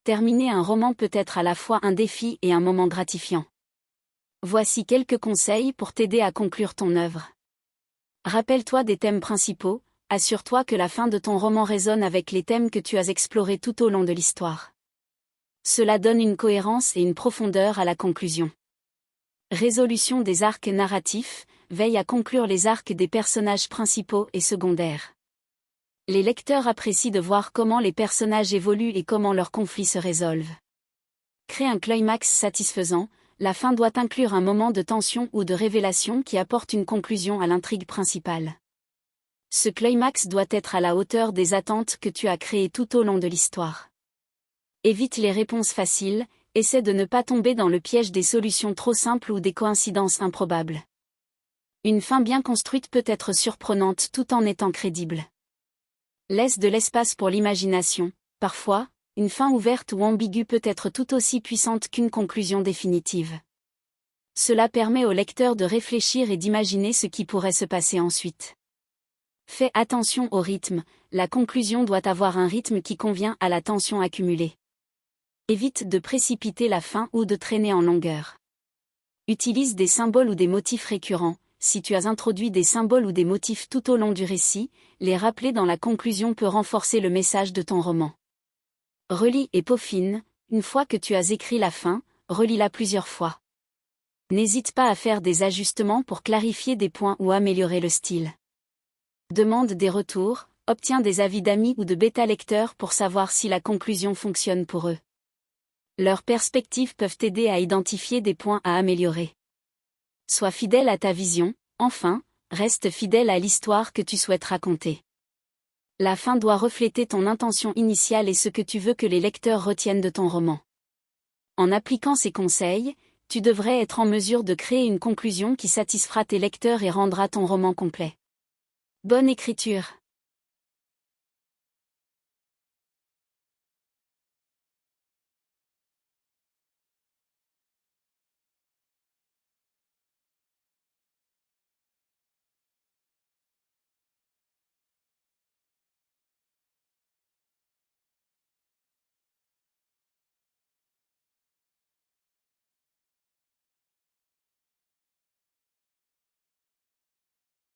terminer un roman peut être à la fois un défi et un moment gratifiant. Voici quelques conseils pour t'aider à conclure ton œuvre. Rappelle-toi des thèmes principaux, assure-toi que la fin de ton roman résonne avec les thèmes que tu as explorés tout au long de l'histoire. Cela donne une cohérence et une profondeur à la conclusion. Résolution des arcs narratifs, veille à conclure les arcs des personnages principaux et secondaires. Les lecteurs apprécient de voir comment les personnages évoluent et comment leurs conflits se résolvent. Crée un climax satisfaisant, la fin doit inclure un moment de tension ou de révélation qui apporte une conclusion à l'intrigue principale. Ce climax doit être à la hauteur des attentes que tu as créées tout au long de l'histoire. Évite les réponses faciles, essaie de ne pas tomber dans le piège des solutions trop simples ou des coïncidences improbables. Une fin bien construite peut être surprenante tout en étant crédible. Laisse de l'espace pour l'imagination. Parfois, une fin ouverte ou ambiguë peut être tout aussi puissante qu'une conclusion définitive. Cela permet au lecteur de réfléchir et d'imaginer ce qui pourrait se passer ensuite. Fais attention au rythme, la conclusion doit avoir un rythme qui convient à la tension accumulée. Évite de précipiter la fin ou de traîner en longueur. Utilise des symboles ou des motifs récurrents. Si tu as introduit des symboles ou des motifs tout au long du récit, les rappeler dans la conclusion peut renforcer le message de ton roman. Relis et peaufine, une fois que tu as écrit la fin, relis-la plusieurs fois. N'hésite pas à faire des ajustements pour clarifier des points ou améliorer le style. Demande des retours, obtiens des avis d'amis ou de bêta-lecteurs pour savoir si la conclusion fonctionne pour eux. Leurs perspectives peuvent t'aider à identifier des points à améliorer. Sois fidèle à ta vision, enfin, reste fidèle à l'histoire que tu souhaites raconter. La fin doit refléter ton intention initiale et ce que tu veux que les lecteurs retiennent de ton roman. En appliquant ces conseils, tu devrais être en mesure de créer une conclusion qui satisfera tes lecteurs et rendra ton roman complet. Bonne écriture!